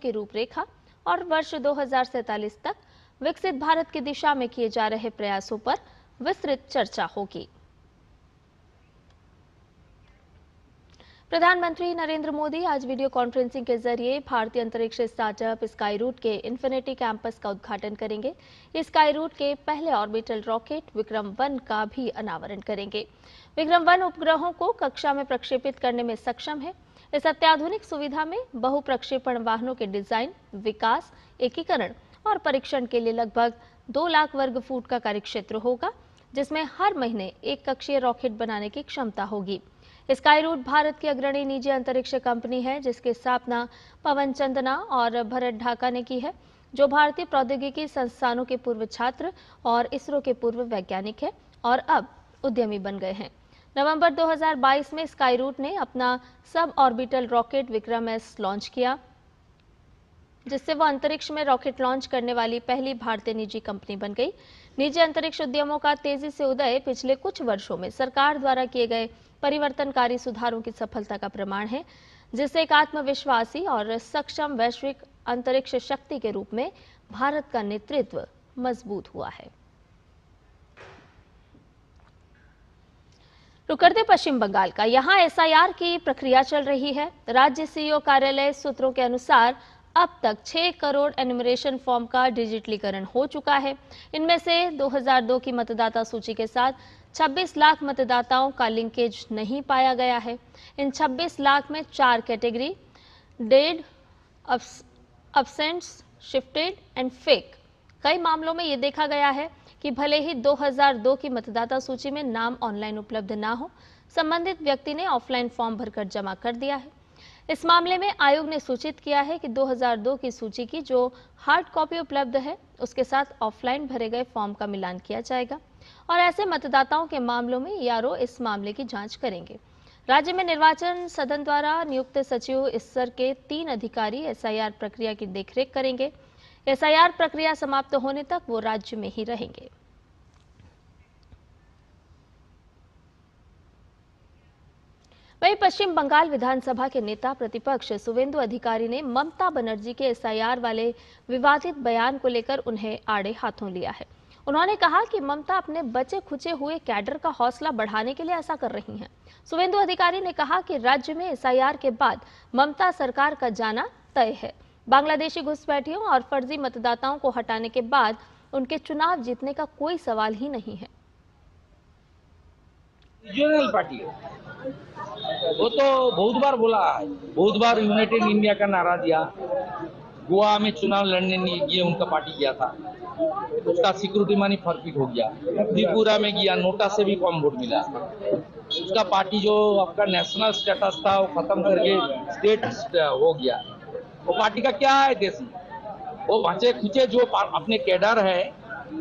की रूपरेखा और वर्ष 2047 तक विकसित भारत की दिशा में किए जा रहे प्रयासों पर विस्तृत चर्चा होगी। प्रधानमंत्री नरेंद्र मोदी आज वीडियो कॉन्फ्रेंसिंग के जरिए भारतीय अंतरिक्ष स्टार्टअप स्काई रूट के इन्फिनिटी कैंपस का उद्घाटन करेंगे। स्काई रूट के पहले ऑर्बिटल रॉकेट विक्रम-1 का भी अनावरण करेंगे। विक्रम-1 उपग्रहों को कक्षा में प्रक्षेपित करने में सक्षम है। इस अत्याधुनिक सुविधा में बहु प्रक्षेपण वाहनों के डिजाइन, विकास, एकीकरण और परीक्षण के लिए लगभग 2 लाख वर्ग फुट का कार्यक्षेत्र होगा, जिसमें हर महीने एक कक्षीय रॉकेट बनाने की क्षमता होगी। स्काई रूट भारत की अग्रणी निजी अंतरिक्ष कंपनी है, जिसकी स्थापना पवन चंदना और भरत ढाका ने की है, जो भारतीय प्रौद्योगिकी संस्थानों के पूर्व छात्र और इसरो के पूर्व वैज्ञानिक है और अब उद्यमी बन गए हैं। नवंबर 2022 में स्काई रूट ने अपना सब ऑर्बिटल रॉकेट विक्रम-S लॉन्च किया, जिससे वह अंतरिक्ष में रॉकेट लॉन्च करने वाली पहली भारतीय निजी कंपनी बन गई। निजी अंतरिक्ष उद्यमों का तेजी से उदय पिछले कुछ वर्षों में सरकार द्वारा किए गए परिवर्तनकारी सुधारों की सफलता का प्रमाण है, जिससे एक आत्मविश्वासी और सक्षम वैश्विक अंतरिक्ष शक्ति के रूप में भारत का नेतृत्व मजबूत हुआ है। रुक करते पश्चिम बंगाल का, यहां एसआईआर की प्रक्रिया चल रही है। राज्य सीईओ कार्यालय सूत्रों के अनुसार अब तक 6 करोड़ एन्यूमरेशन फॉर्म का डिजिटलीकरण हो चुका है। इनमें से 2002 की मतदाता सूची के साथ 26 लाख मतदाताओं का लिंकेज नहीं पाया गया है। इन 26 लाख में 4 category dead, absents, shifted and fake. कई मामलों में यह देखा गया है कि भले ही 2002 की मतदाता सूची में नाम ऑनलाइन उपलब्ध ना हो, संबंधित व्यक्ति ने ऑफलाइन फॉर्म भरकर जमा कर दिया है। इस मामले में आयोग ने सूचित किया है कि 2002 की सूची की जो हार्ड कॉपी उपलब्ध है, उसके साथ ऑफलाइन भरे गए फॉर्म का मिलान किया जाएगा और ऐसे मतदाताओं के मामलों में ईआरओ इस मामले की जांच करेंगे। राज्य में निर्वाचन सदन द्वारा नियुक्त सचिव स्तर के 3 अधिकारी एसआईआर प्रक्रिया की देखरेख करेंगे। एसआईआर प्रक्रिया समाप्त होने तक वो राज्य में ही रहेंगे। वहीं पश्चिम बंगाल विधानसभा के नेता प्रतिपक्ष शुवेंदु अधिकारी ने ममता बनर्जी के एसआईआर वाले विवादित बयान को लेकर उन्हें आड़े हाथों लिया है। उन्होंने कहा कि ममता अपने बचे खुचे हुए कैडर का हौसला बढ़ाने के लिए ऐसा कर रही हैं। शुवेंदु अधिकारी ने कहा कि राज्य में एसआईआर के बाद ममता सरकार का जाना तय है। बांग्लादेशी घुसपैठियों और फर्जी मतदाताओं को हटाने के बाद उनके चुनाव जीतने का कोई सवाल ही नहीं है। रीजनल पार्टी वो तो बहुत बार बोला है, बहुत बार यूनाइटेड इंडिया का नारा दिया। गोवा में चुनाव लड़ने लिए उनका पार्टी गया था, उसका सिक्योरिटी मनी फॉरफिट हो गया। त्रिपुरा में गया, नोटा से भी कम वोट मिला। उसका पार्टी जो आपका नेशनल स्टेटस था वो खत्म करके स्टेट हो गया। वो पार्टी का क्या है देश में? वो बचे खुचे जो अपने कैडर है,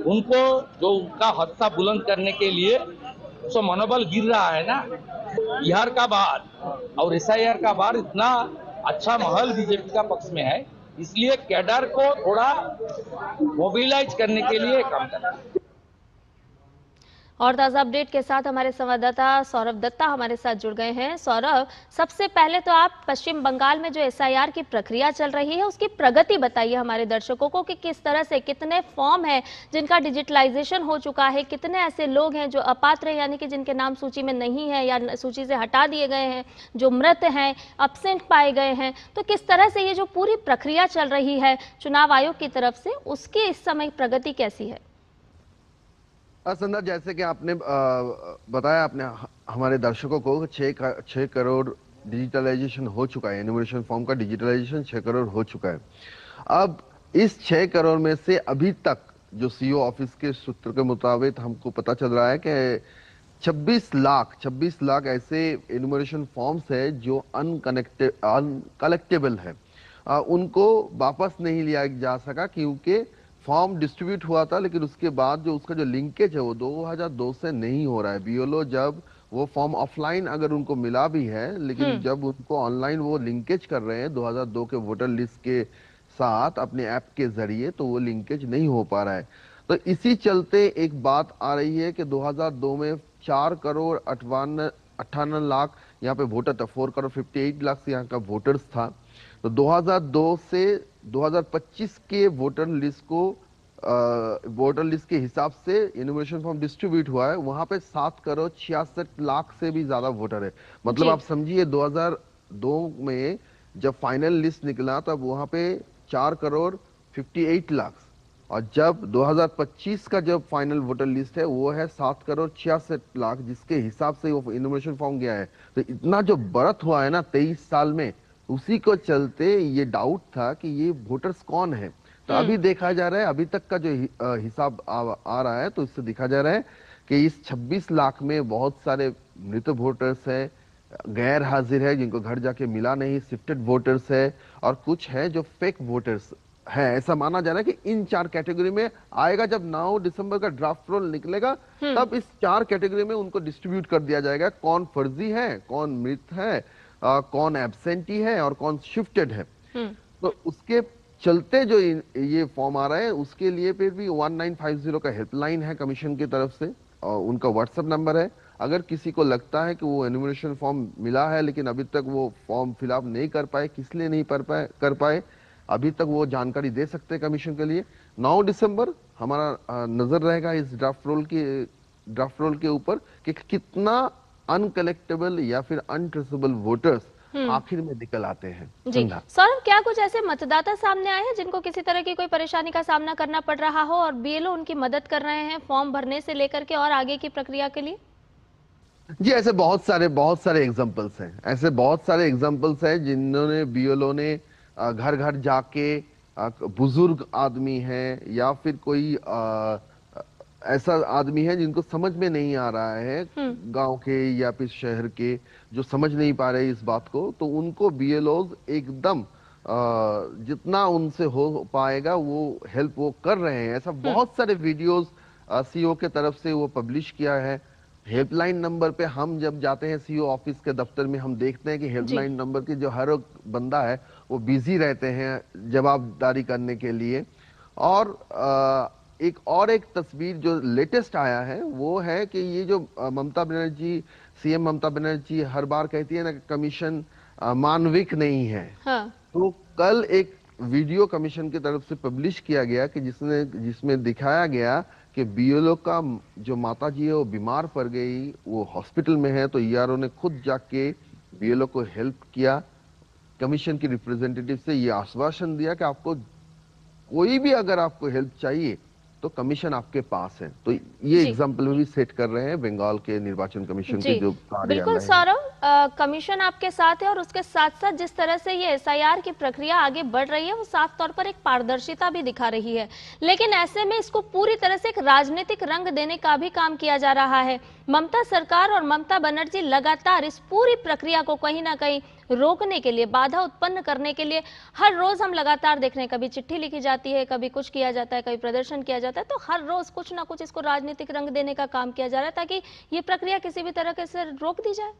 उनको जो उनका हौसला बुलंद करने के लिए तो मनोबल गिर रहा है ना। बिहार का बाद और एसआईआर का बाद इतना अच्छा माहौल बीजेपी का पक्ष में है, इसलिए कैडर को थोड़ा मोबिलाइज करने के लिए काम करना है। और ताजा अपडेट के साथ हमारे संवाददाता सौरभ दत्ता हमारे साथ जुड़ गए हैं। सौरभ, सबसे पहले तो आप पश्चिम बंगाल में जो एसआईआर की प्रक्रिया चल रही है उसकी प्रगति बताइए हमारे दर्शकों को कि किस तरह से, कितने फॉर्म हैं जिनका डिजिटलाइजेशन हो चुका है, कितने ऐसे लोग हैं जो अपात्र यानी कि जिनके नाम सूची में नहीं है या सूची से हटा दिए गए हैं, जो मृत हैं, अब्सेंट पाए गए हैं, तो किस तरह से ये जो पूरी प्रक्रिया चल रही है चुनाव आयोग की तरफ से, उसकी इस समय प्रगति कैसी है? संदर, जैसे कि आपने बताया आपने हमारे दर्शकों को 6 करोड़ डिजिटलाइजेशन हो चुका है। एन्यूमरेशन फॉर्म का डिजिटलाइजेशन 6 करोड़ हो चुका है। अब इस 6 करोड़ में से अभी तक जो सीईओ ऑफिस के सूत्र के मुताबिक हमको पता चल रहा है कि 26 लाख ऐसे एन्यूमरेशन फॉर्म्स है जो अनकलेक्टेबल है। उनको वापस नहीं लिया जा सका क्योंकि फॉर्म डिस्ट्रीब्यूट हुआ था, लेकिन उसके बाद जो उसका जो लिंकेज है वो 2002 से नहीं हो रहा है। बीएलओ जब वो फॉर्म ऑफलाइन अगर उनको मिला भी है, लेकिन जब उनको ऑनलाइन वो लिंकेज कर रहे हैं 2002 के वोटर लिस्ट के साथ अपने ऐप के जरिए, तो वो लिंकेज नहीं हो पा रहा है। तो इसी चलते एक बात आ रही है कि 2002 में 4 करोड़ 58 लाख यहाँ पे वोटर था, 4 करोड़ 58 लाख यहाँ का वोटर्स था। तो 2002 से 2025 के वोटर लिस्ट के हिसाब से इन्यूमरेशन फॉर्म डिस्ट्रीब्यूट हुआ है, वहां पे 7 करोड़ 66 लाख से भी ज्यादा वोटर है। मतलब जी। आप समझिए 2002 में जब फाइनल लिस्ट निकला तब वहां पे 4 करोड़ 58 लाख, और जब 2025 का जब फाइनल वोटर लिस्ट है वो है 7 करोड़ 66 लाख, जिसके हिसाब से वो इनोमिनेशन फॉर्म गया है। तो इतना जो बढ़त हुआ है ना 23 साल में, उसी को चलते ये डाउट था कि ये वोटर्स कौन है। तो अभी देखा जा रहा है, अभी तक का जो हिसाब आ रहा है, तो इससे दिखा जा रहा है कि इस 26 लाख में बहुत सारे मृत वोटर्स है, गैर हाजिर है जिनको घर जाके मिला नहीं, शिफ्टेड वोटर्स है, और कुछ है जो फेक वोटर्स है। ऐसा माना जा रहा है कि इन 4 कैटेगरी में आएगा। जब 9 दिसंबर का ड्राफ्ट रोल निकलेगा तब इस 4 कैटेगरी में उनको डिस्ट्रीब्यूट कर दिया जाएगा, कौन फर्जी है, कौन मृत है, कौन एब्सेंटी है और कौन शिफ्टेड है। तो उसके चलते जो ये फॉर्म आ रहा है, उसके लिए फिर भी 1950 का हेल्पलाइन है कमीशन की तरफ से, और उनका व्हाट्सएप नंबर है। अगर किसी को लगता है कि वो एनुमरेशन फॉर्म मिला है लेकिन अभी तक वो फॉर्म फिलअप नहीं कर पाए, किस लिए नहीं कर पाए अभी तक, वो जानकारी दे सकते हैं कमीशन के लिए। 9 दिसंबर हमारा नजर रहेगा इस ड्राफ्ट रोल के ऊपर कि कितना अनकलेक्टेबल या फिर अनट्रेसेबल वोटर्स आखिर में निकल आते हैं। जी सौरभ, क्या कुछ ऐसे मतदाता सामने आए हैं जिनको किसी तरह की कोई परेशानी का सामना करना पड़ रहा हो और बीएलओ उनकी मदद कर रहे हैं फॉर्म भरने से लेकर के और आगे की प्रक्रिया के लिए? जी, ऐसे बहुत सारे एग्जांपल्स हैं, ऐसे बहुत सारे एग्जांपल्स हैं जिन्होंने बीएलओ ने घर घर जाके, बुजुर्ग आदमी है या फिर कोई ऐसा आदमी है जिनको समझ में नहीं आ रहा है, गांव के या फिर शहर के, जो समझ नहीं पा रहे इस बात को, तो उनको बीएलओ एकदम जितना उनसे हो पाएगा वो हेल्प वो कर रहे हैं। ऐसा बहुत सारे वीडियोस सीओ के तरफ से वो पब्लिश किया है। हेल्पलाइन नंबर पे हम जब जाते हैं सीओ ऑफिस के दफ्तर में, हम देखते हैं कि हेल्पलाइन नंबर की जो हर बंदा है वो बिजी रहते हैं जवाबदारी करने के लिए। और एक तस्वीर जो लेटेस्ट आया है वो है कि ये जो ममता बनर्जी, सीएम ममता बनर्जी हर बार कहती है ना कि कमीशन मानविक नहीं है। हाँ। तो कल एक वीडियो कमीशन की तरफ से पब्लिश किया गया कि जिसमें दिखाया गया कि बीएलओ का जो माता जी है वो बीमार पड़ गई, वो हॉस्पिटल में है, तो ईआरओ ने खुद जाके बीएलओ को हेल्प किया। कमीशन की रिप्रेजेंटेटिव से ये आश्वासन दिया कि आपको कोई भी अगर आपको हेल्प चाहिए तो कमीशन आपके पास है। तो ये एग्जाम्पल भी सेट कर रहे हैं बंगाल के निर्वाचन कमीशन के जो कार्यालय है। बिल्कुल सौरभ, कमीशन आपके साथ है और उसके साथ साथ जिस तरह से ये एसआईआर की प्रक्रिया आगे बढ़ रही है वो साफ तौर पर एक पारदर्शिता भी दिखा रही है, लेकिन ऐसे में इसको पूरी तरह से एक राजनीतिक रंग देने का भी काम किया जा रहा है। ममता सरकार और ममता बनर्जी लगातार इस पूरी प्रक्रिया को कहीं ना कहीं रोकने के लिए, बाधा उत्पन्न करने के लिए हर रोज हम लगातार देख रहे हैं, कभी चिट्ठी लिखी जाती है, कभी कुछ किया जाता है, कभी प्रदर्शन किया जाता है, तो हर रोज कुछ ना कुछ इसको राजनीतिक रंग देने का काम किया जा रहा है ताकि ये प्रक्रिया किसी भी तरह से रोक दी जाए।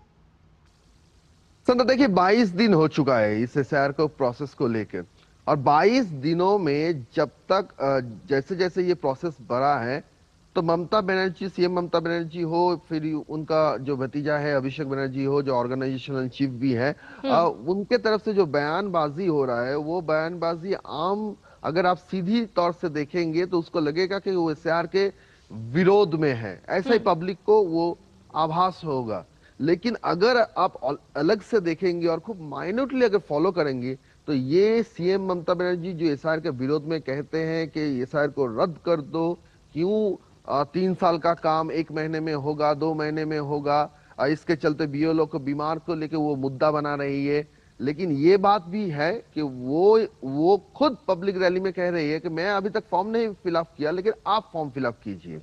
संता देखिए 22 दिन हो चुका है इस एसआईआर को प्रोसेस को लेकर, और 22 दिनों में जब तक जैसे जैसे ये प्रोसेस बढ़ा है, तो ममता बनर्जी, सीएम ममता बनर्जी हो, फिर उनका जो भतीजा है अभिषेक बनर्जी हो, जो ऑर्गेनाइजेशनल चीफ भी है, उनके तरफ से जो बयानबाजी हो रहा है वो बयानबाजी आम, अगर आप सीधी तौर से देखेंगे तो उसको लगेगा कि वो एसआईआर के विरोध में है, ऐसा ही पब्लिक को वो आभास होगा। लेकिन अगर आप अलग से देखेंगे और खूब माइन्यूटली अगर फॉलो करेंगे तो ये सीएम ममता बनर्जी जो एसआईआर के विरोध में कहते हैं कि एसआईआर को रद्द कर दो, क्यों 3 साल का काम 1 महीने में होगा, 2 महीने में होगा, इसके चलते बीएलओ को बीमार को लेके वो मुद्दा बना रही है। लेकिन ये बात भी है कि वो खुद पब्लिक रैली में कह रही है कि मैं अभी तक फॉर्म नहीं फिलअप किया, लेकिन आप फॉर्म फिलअप कीजिए।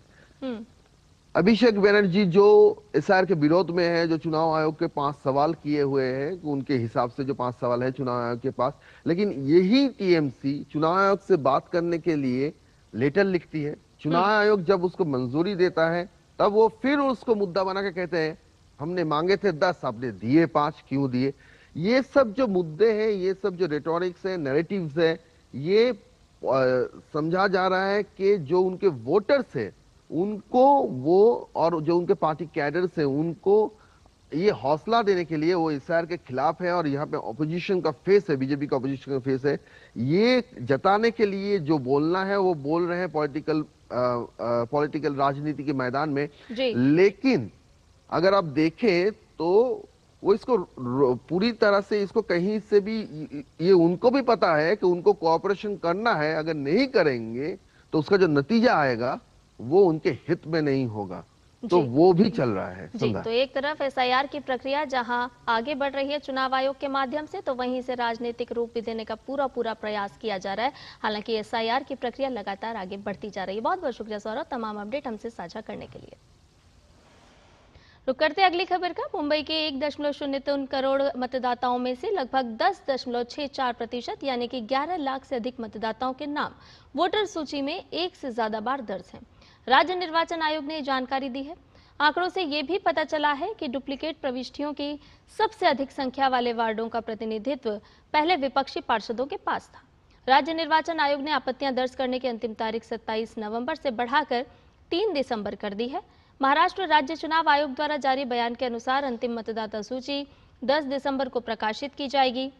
अभिषेक बनर्जी जो एसआईआर के विरोध में है, जो चुनाव आयोग के 5 सवाल किए हुए हैं, उनके हिसाब से जो 5 सवाल है चुनाव आयोग के पास, लेकिन यही टीएमसी चुनाव आयोग से बात करने के लिए लेटर लिखती है। चुनाव आयोग जब उसको मंजूरी देता है तब वो फिर उसको मुद्दा बना के कहते हैं हमने मांगे थे 10, आपने दिए 5, क्यों दिए। ये सब जो मुद्दे हैं, ये सब जो रेटोरिक्स है, नैरेटिव्स है, ये समझा जा रहा है कि जो उनके वोटर्स है उनको वो, और जो उनके पार्टी कैडर्स हैं उनको ये हौसला देने के लिए वो एसआईआर के खिलाफ है और यहाँ पे ऑपोजिशन का फेस है, बीजेपी का ऑपोजिशन का फेस है, ये जताने के लिए जो बोलना है वो बोल रहे हैं पॉलिटिकल राजनीति के मैदान में। लेकिन अगर आप देखें तो वो इसको पूरी तरह से इसको कहीं से भी, ये उनको भी पता है कि उनको कोऑपरेशन करना है, अगर नहीं करेंगे तो उसका जो नतीजा आएगा वो उनके हित में नहीं होगा, तो वो भी चल रहा है। जी, तो एक तरफ एसआईआर की प्रक्रिया जहां आगे बढ़ रही है चुनाव आयोग के माध्यम से, तो वहीं से राजनीतिक रूप भी देने का पूरा प्रयास किया जा रहा है। हालांकि एसआईआर की प्रक्रिया लगातार आगे बढ़ती जा रही है। बहुत बहुत शुक्रिया सौरभ, तमाम अपडेट हमसे साझा करने के लिए। रुक करते अगली खबर का। मुंबई के 1.03 करोड़ मतदाताओं में से लगभग 10.64% यानी कि 11 लाख से अधिक मतदाताओं के नाम वोटर सूची में एक से ज्यादा बार दर्ज हैं। राज्य निर्वाचन आयोग ने जानकारी दी है। आंकड़ों से यह भी पता चला है कि डुप्लीकेट प्रविष्टियों की सबसे अधिक संख्या वाले वार्डों का प्रतिनिधित्व पहले विपक्षी पार्षदों के पास था। राज्य निर्वाचन आयोग ने आपत्तियां दर्ज करने की अंतिम तारीख 27 नवंबर से बढ़ाकर 3 दिसंबर कर दी है। महाराष्ट्र राज्य चुनाव आयोग द्वारा जारी बयान के अनुसार अंतिम मतदाता सूची 10 दिसंबर को प्रकाशित की जाएगी।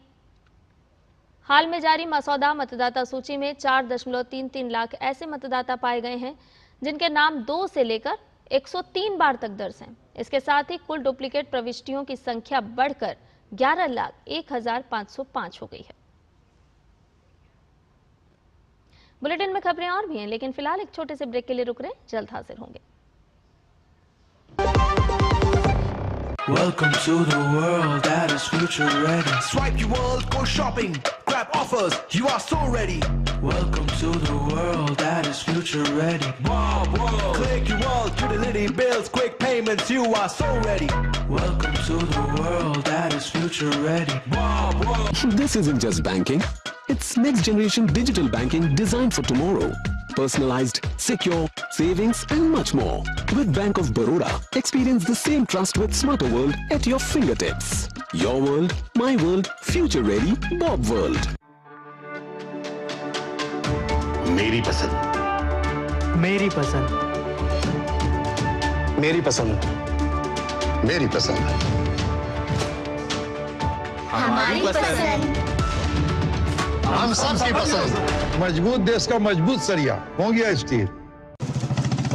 हाल में जारी मसौदा मतदाता सूची में 4.33 लाख ऐसे मतदाता पाए गए हैं जिनके नाम 2 से लेकर 103 बार तक दर्ज हैं। इसके साथ ही कुल डुप्लीकेट प्रविष्टियों की संख्या बढ़कर 11,01,505 हो गई है। बुलेटिन में खबरें और भी हैं, लेकिन फिलहाल एक छोटे से ब्रेक के लिए रुक रहे हैं, जल्द हाजिर होंगे। Welcome to the world that is future ready. Swipe your world, go shopping, grab offers, you are so ready. Welcome to the world that is future ready. Bob World. Click your world, utility bills, quick payments, you are so ready. Welcome to the world that is future ready. Bob World. This isn't just banking. It's next generation digital banking designed for tomorrow. Personalized, secure, savings and much more. With Bank of Baroda, experience the same trust with smarter world at your fingertips. Your world, my world, future ready, Bob World. मेरी पसंद, मेरी पसंद, मेरी पसंद, मेरी पसंद, हमारी पसंद, हम सबकी पसंद। मजबूत देश का मजबूत सरिया हो गया स्टील।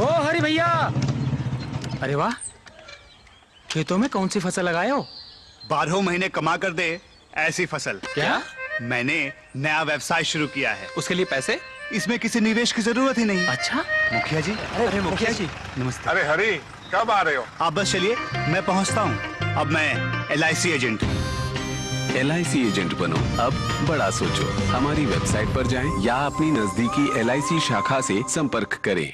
ओ हरि भैया, अरे वाह, खेतों में कौन सी फसल लगाए हो? 12 महीने कमा कर दे ऐसी फसल। क्या? मैंने नया व्यवसाय शुरू किया है। उसके लिए पैसे? इसमें किसी निवेश की जरूरत ही नहीं। अच्छा मुखिया जी। अरे मुखिया जी नमस्ते। अरे हरी, कब आ रहे हो? आप बस चलिए, मैं पहुंचता हूं। अब मैं LIC एजेंट हूं। LIC एजेंट बनो, अब बड़ा सोचो। हमारी वेबसाइट पर जाएं या अपनी नजदीकी LIC शाखा से संपर्क करें।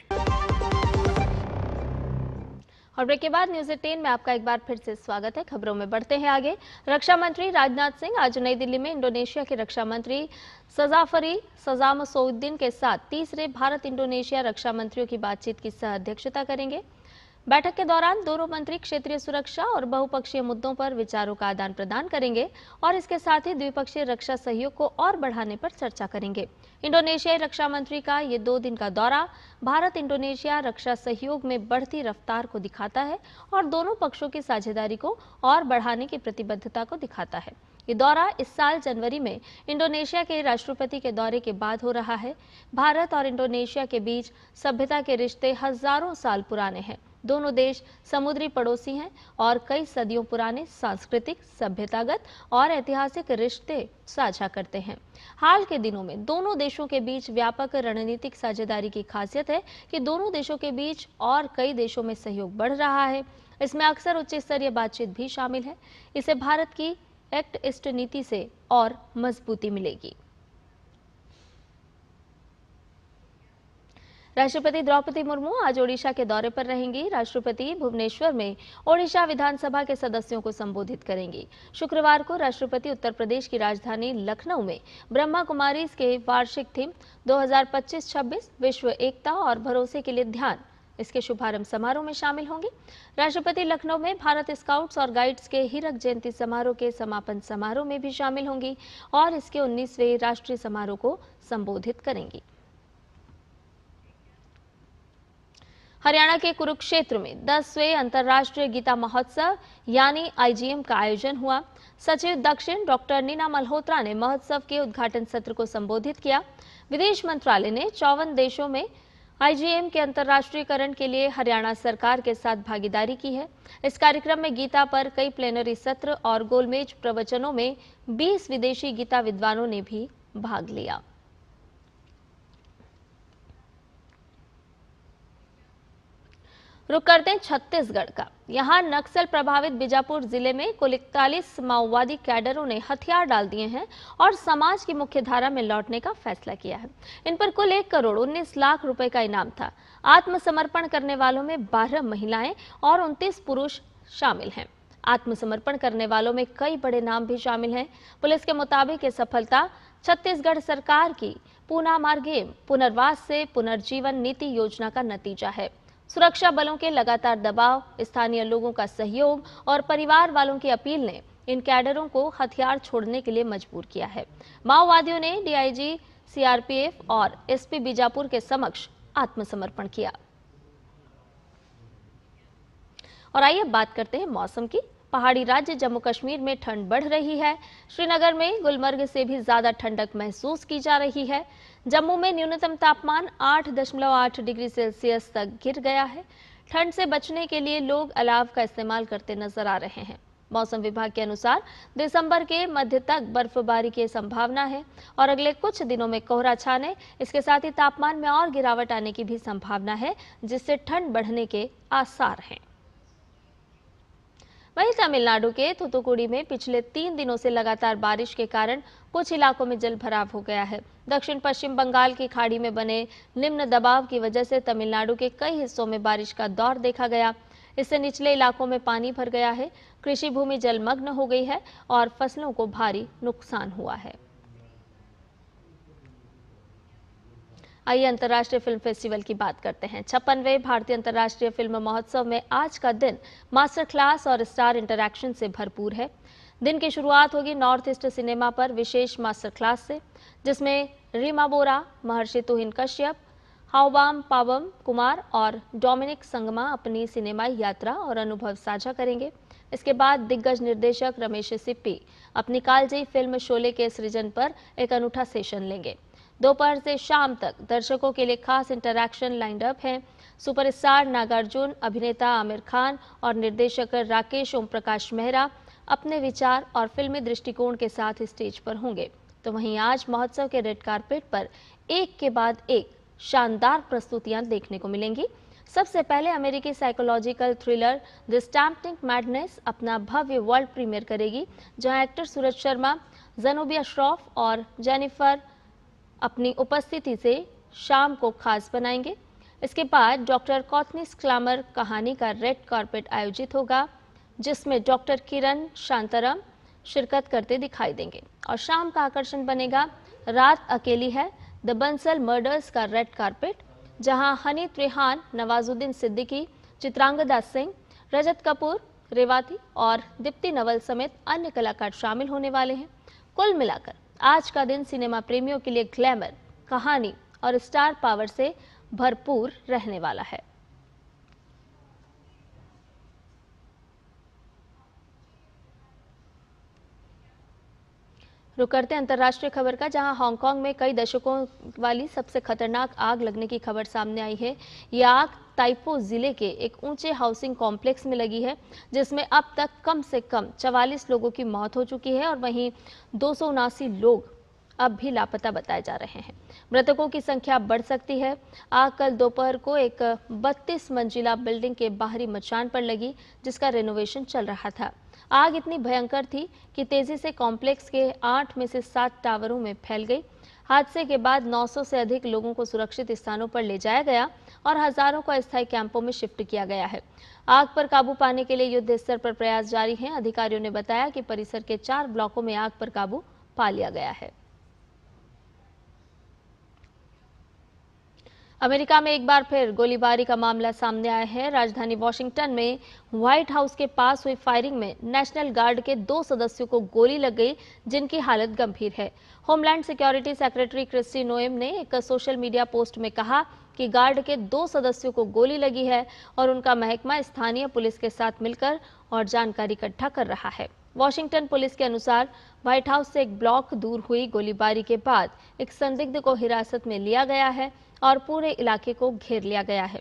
और ब्रेक के बाद न्यूज 18 में आपका एक बार फिर से स्वागत है। खबरों में बढ़ते हैं आगे। रक्षा मंत्री राजनाथ सिंह आज नई दिल्ली में इंडोनेशिया के रक्षा मंत्री सजाफरी सजामसोउद्दीन के साथ तीसरे भारत इंडोनेशिया रक्षा मंत्रियों की बातचीत की सह अध्यक्षता करेंगे। बैठक के दौरान दोनों मंत्री क्षेत्रीय सुरक्षा और बहुपक्षीय मुद्दों पर विचारों का आदान प्रदान करेंगे और इसके साथ ही द्विपक्षीय रक्षा सहयोग को और बढ़ाने पर चर्चा करेंगे। इंडोनेशियाई रक्षा मंत्री का ये 2 दिन का दौरा भारत इंडोनेशिया रक्षा सहयोग में बढ़ती रफ्तार को दिखाता है और दोनों पक्षों की साझेदारी को और बढ़ाने की प्रतिबद्धता को दिखाता है। ये दौरा इस साल जनवरी में इंडोनेशिया के राष्ट्रपति के दौरे के बाद हो रहा है। भारत और इंडोनेशिया के बीच सभ्यता के रिश्ते हजारों साल पुराने हैं। दोनों देश समुद्री पड़ोसी हैं और कई सदियों पुराने सांस्कृतिक, सभ्यतागत और ऐतिहासिक रिश्ते साझा करते हैं। हाल के दिनों में दोनों देशों के बीच व्यापक रणनीतिक साझेदारी की खासियत है कि दोनों देशों के बीच और कई देशों में सहयोग बढ़ रहा है। इसमें अक्सर उच्च स्तरीय बातचीत भी शामिल है। इसे भारत की एक्ट ईस्ट नीति से और मजबूती मिलेगी। राष्ट्रपति द्रौपदी मुर्मू आज ओडिशा के दौरे पर रहेंगी। राष्ट्रपति भुवनेश्वर में ओडिशा विधानसभा के सदस्यों को संबोधित करेंगी। शुक्रवार को राष्ट्रपति उत्तर प्रदेश की राजधानी लखनऊ में ब्रह्मा कुमारीज के वार्षिक थीम 2025-26 विश्व एकता और भरोसे के लिए ध्यान, इसके शुभारंभ समारोह में शामिल होंगे। राष्ट्रपति लखनऊ में भारत स्काउट्स और गाइड्स के हीरक जयंती समारोह के समापन समारोह में भी शामिल होंगी और इसके 19वें राष्ट्रीय समारोह को संबोधित करेंगी। हरियाणा के कुरुक्षेत्र में 10वें अंतर्राष्ट्रीय गीता महोत्सव यानी IGM का आयोजन हुआ। सचिव दक्षिण डॉक्टर नीना मल्होत्रा ने महोत्सव के उद्घाटन सत्र को संबोधित किया। विदेश मंत्रालय ने 54 देशों में IGM के अंतर्राष्ट्रीयकरण के लिए हरियाणा सरकार के साथ भागीदारी की है। इस कार्यक्रम में गीता पर कई प्लेनरी सत्र और गोलमेज प्रवचनों में 20 विदेशी गीता विद्वानों ने भी भाग लिया। रुक करते हैं छत्तीसगढ़ का। यहां नक्सल प्रभावित बीजापुर जिले में कुल 41 माओवादी कैडरों ने हथियार डाल दिए हैं और समाज की मुख्य धारा में लौटने का फैसला किया है। इन पर कुल 1 करोड़ 19 लाख रुपए का इनाम था। आत्मसमर्पण करने वालों में 12 महिलाएं और 29 पुरुष शामिल हैं। आत्मसमर्पण करने वालों में कई बड़े नाम भी शामिल हैं। पुलिस के मुताबिक ये सफलता छत्तीसगढ़ सरकार की पूना मार्गेम पुनर्वास से पुनर्जीवन नीति योजना का नतीजा है। सुरक्षा बलों के लगातार दबाव, स्थानीय लोगों का सहयोग और परिवार वालों की अपील ने इन कैडरों को हथियार छोड़ने के लिए मजबूर किया है। माओवादियों ने DIG CRPF और SP बीजापुर के समक्ष आत्मसमर्पण किया। और आइए बात करते हैं मौसम की। पहाड़ी राज्य जम्मू कश्मीर में ठंड बढ़ रही है। श्रीनगर में गुलमर्ग से भी ज्यादा ठंडक महसूस की जा रही है। जम्मू में न्यूनतम तापमान 8.8 डिग्री सेल्सियस तक गिर गया है। ठंड से बचने के लिए लोग अलाव का इस्तेमाल करते नजर आ रहे हैं। मौसम विभाग के अनुसार दिसंबर के मध्य तक बर्फबारी की संभावना है और अगले कुछ दिनों में कोहरा छाने, इसके साथ ही तापमान में और गिरावट आने की भी संभावना है, जिससे ठंड बढ़ने के आसार हैं। वहीं तमिलनाडु के थूथुकुडी में पिछले 3 दिनों से लगातार बारिश के कारण कुछ इलाकों में जल भराव हो गया है। दक्षिण पश्चिम बंगाल की खाड़ी में बने निम्न दबाव की वजह से तमिलनाडु के कई हिस्सों में बारिश का दौर देखा गया। इससे निचले इलाकों में पानी भर गया है, कृषि भूमि जलमग्न हो गई है और फसलों को भारी नुकसान हुआ है। आइए अंतर्राष्ट्रीय फिल्म फेस्टिवल की बात करते हैं। 56वें भारतीय अंतर्राष्ट्रीय फिल्म महोत्सव में आज का दिन मास्टर क्लास और स्टार इंटरैक्शन से भरपूर है। दिन की शुरुआत होगी नॉर्थ ईस्ट सिनेमा पर विशेष मास्टर क्लास से, जिसमें रीमा बोरा, महर्षि तुहिन कश्यप, हावबाम पावम कुमार और डोमिनिक संगमा अपनी सिनेमाई यात्रा और अनुभव साझा करेंगे। इसके बाद दिग्गज निर्देशक रमेश सिप्पी अपनी कालजयी फिल्म शोले के सृजन पर एक अनूठा सेशन लेंगे। दोपहर से शाम तक दर्शकों के लिए खास इंटरैक्शन लाइंड अप है। सुपरस्टार नागार्जुन, अभिनेता आमिर खान और निर्देशक राकेश ओम प्रकाश मेहरा अपने विचार और फिल्मी दृष्टिकोण के साथ स्टेज पर होंगे। तो वहीं आज महोत्सव के रेड कारपेट पर एक के बाद एक शानदार प्रस्तुतियां देखने को मिलेंगी। सबसे पहले अमेरिकी psychological thriller the stamping madness अपना भव्य वर्ल्ड प्रीमियर करेगी, जहां एक्टर सूरज शर्मा, ज़ेनोबिया श्रॉफ और जेनिफर अपनी उपस्थिति से शाम को खास बनाएंगे। इसके बाद डॉक्टर कॉथनीस क्लामर कहानी का रेड कार्पेट आयोजित होगा, जिसमें डॉक्टर किरण शांताराम शिरकत करते दिखाई देंगे। और शाम का आकर्षण बनेगा रात अकेली है द बंसल मर्डर्स का रेड कार्पेट, जहां हनी त्रेहान, नवाजुद्दीन सिद्दीकी, चित्रांगदा सिंह, रजत कपूर, रेवाती और दीप्ति नवल समेत अन्य कलाकार शामिल होने वाले हैं। कुल मिलाकर आज का दिन सिनेमा प्रेमियों के लिए ग्लैमर, कहानी और स्टार पावर से भरपूर रहने वाला है। रुक करते हैं अंतर्राष्ट्रीय खबर का, जहां हांगकांग में कई दशकों वाली सबसे खतरनाक आग लगने की खबर सामने आई है। यह आग ताइपो जिले के एक ऊंचे हाउसिंग कॉम्प्लेक्स में लगी है, जिसमें अब तक कम से कम 44 लोगों की मौत हो चुकी है और वहीं 279 लोग अब भी लापता बताए जा रहे हैं। मृतकों की संख्या बढ़ सकती है। आग कल दोपहर को एक 32 मंजिला बिल्डिंग के बाहरी मचान पर लगी, जिसका रेनोवेशन चल रहा था। आग इतनी भयंकर थी कि तेजी से कॉम्प्लेक्स के 8 में से 7 टावरों में फैल गई। हादसे के बाद 900 से अधिक लोगों को सुरक्षित स्थानों पर ले जाया गया और हजारों को अस्थायी कैंपों में शिफ्ट किया गया है। आग पर काबू पाने के लिए युद्ध स्तर पर प्रयास जारी हैं। अधिकारियों ने बताया कि परिसर के 4 ब्लॉकों में आग पर काबू पा लिया गया है। अमेरिका में एक बार फिर गोलीबारी का मामला सामने आया है। राजधानी वॉशिंगटन में व्हाइट हाउस के पास हुई फायरिंग में नेशनल गार्ड के 2 सदस्यों को गोली लग गई, जिनकी हालत गंभीर है। Homeland security secretary Kristi Noem ने एक सोशल मीडिया पोस्ट में कहा कि गार्ड के 2 सदस्यों को गोली लगी है और उनका महकमा स्थानीय पुलिस के साथ मिलकर और जानकारी इकट्ठा कर रहा है। वॉशिंगटन पुलिस के अनुसार व्हाइट हाउस से एक ब्लॉक दूर हुई गोलीबारी के बाद एक संदिग्ध को हिरासत में लिया गया है और पूरे इलाके को घेर लिया गया है।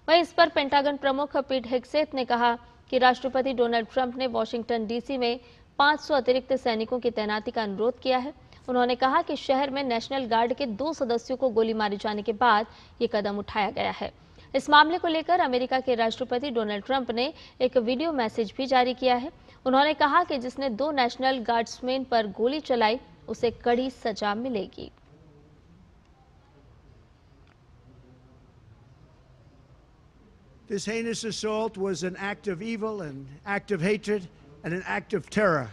वहीं इस पर पेंटागन प्रमुख पीट हेग्सेथ ने कहा कि राष्ट्रपति डोनाल्ड ट्रंप ने वॉशिंगटन डीसी में 500 अतिरिक्त सैनिकों की तैनाती का अनुरोध किया है। उन्होंने कहा कि शहर में नेशनल गार्ड के 2 सदस्यों को गोली मारे जाने के बाद ये कदम उठाया गया है। इस मामले को लेकर अमेरिका के राष्ट्रपति डोनाल्ड ट्रंप ने एक वीडियो मैसेज भी जारी किया है। उन्होंने कहा कि जिसने 2 नेशनल गार्ड्समैन पर गोली चलाई उसे कड़ी सजा मिलेगी। This heinous assault was an act of evil, an act of hatred, and an act of terror.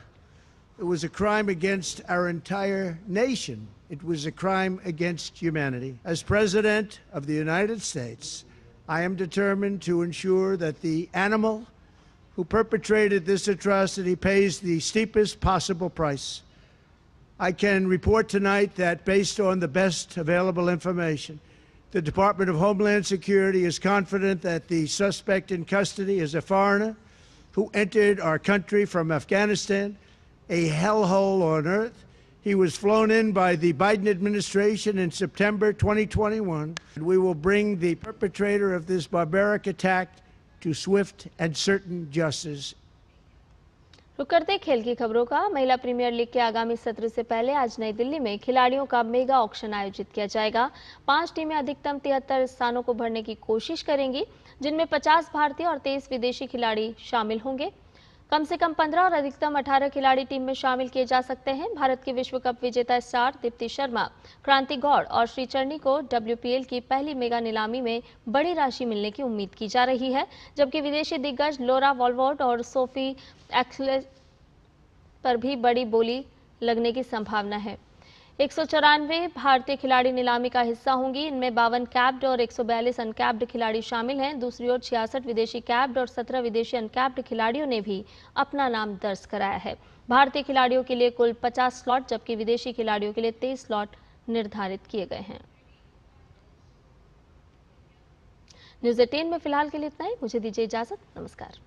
It was a crime against our entire nation. It was a crime against humanity. As President of the United States, I am determined to ensure that the animal who perpetrated this atrocity pays the steepest possible price. I can report tonight that based on the best available information, the Department of Homeland Security is confident that the suspect in custody is a foreigner who entered our country from Afghanistan, a hellhole on earth. He was flown in by the Biden administration in September 2021. We will bring the perpetrator of this barbaric attack to swift and certain justice. रुक करते खेल की खबरों का। महिला premiere league के आगामी सत्र से पहले आज नई दिल्ली में खिलाड़ियों का मेगा ऑक्शन आयोजित किया जाएगा। 5 टीमें अधिकतम 73 स्थानों को भरने की कोशिश करेंगी, जिनमें 50 भारतीय और 23 विदेशी खिलाड़ी शामिल होंगे। कम से कम 15 और अधिकतम 18 खिलाड़ी टीम में शामिल किए जा सकते हैं। भारत के विश्व कप विजेता स्टार दीप्ति शर्मा, क्रांति गौड़ और श्रीचरणी को WPL की पहली मेगा नीलामी में बड़ी राशि मिलने की उम्मीद की जा रही है, जबकि विदेशी दिग्गज लोरा वॉल्वर्ट और सोफी एक्सलेस पर भी बड़ी बोली लगने की संभावना है। 194 भारतीय खिलाड़ी नीलामी का हिस्सा होंगी। इनमें 52 कैप्ड और 142 अनकैप्ड खिलाड़ी शामिल हैं। दूसरी ओर 66 विदेशी कैप्ड और 17 विदेशी अनकैप्ड खिलाड़ियों ने भी अपना नाम दर्ज कराया है। भारतीय खिलाड़ियों के लिए कुल 50 स्लॉट, जबकि विदेशी खिलाड़ियों के लिए 23 स्लॉट निर्धारित किए गए हैं। न्यूज़ 18 में फिलहाल के लिए इतना ही। मुझे दीजिए इजाजत। नमस्कार।